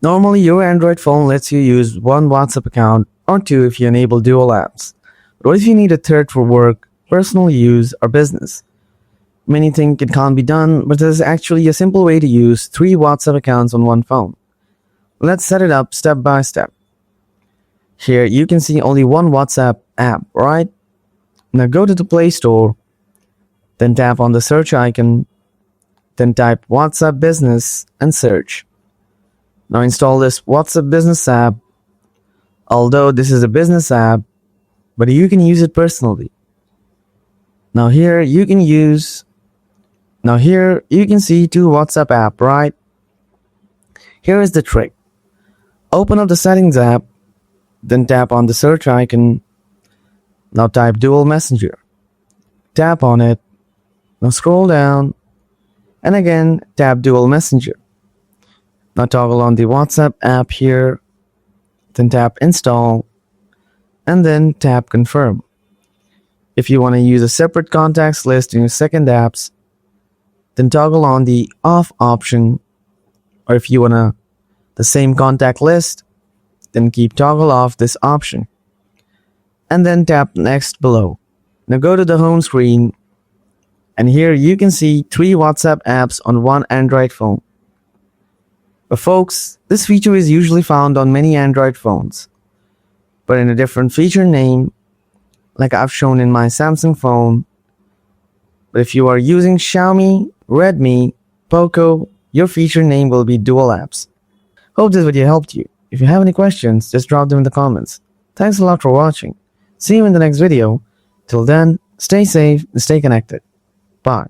Normally, your Android phone lets you use one WhatsApp account or two if you enable dual apps. But what if you need a third for work, personal use, or business? Many think it can't be done, but there's actually a simple way to use 3 WhatsApp accounts on one phone. Let's set it up step by step. Here you can see only one WhatsApp app, right? Now go to the Play Store, then tap on the search icon, then type WhatsApp Business and search. Now install this WhatsApp Business app. Although this is a business app, but you can use it personally. Now here you can see 2 WhatsApp app, right? Here is the trick. Open up the settings app, then tap on the search icon. Now type dual messenger. Tap on it. Now scroll down and again tap dual messenger. Now toggle on the WhatsApp app here, then tap install and then tap confirm. If you want to use a separate contacts list in your second apps, then toggle on the off option, or if you want the same contact list, then keep toggle off this option and then tap next below. Now go to the home screen and here you can see 3 WhatsApp apps on one Android phone. But folks, this feature is usually found on many Android phones, but in a different feature name, like I've shown in my Samsung phone. But if you are using Xiaomi, Redmi, Poco, your feature name will be dual apps. Hope this video helped you. If you have any questions, just drop them in the comments. Thanks a lot for watching. See you in the next video. Till then, stay safe and stay connected. Bye.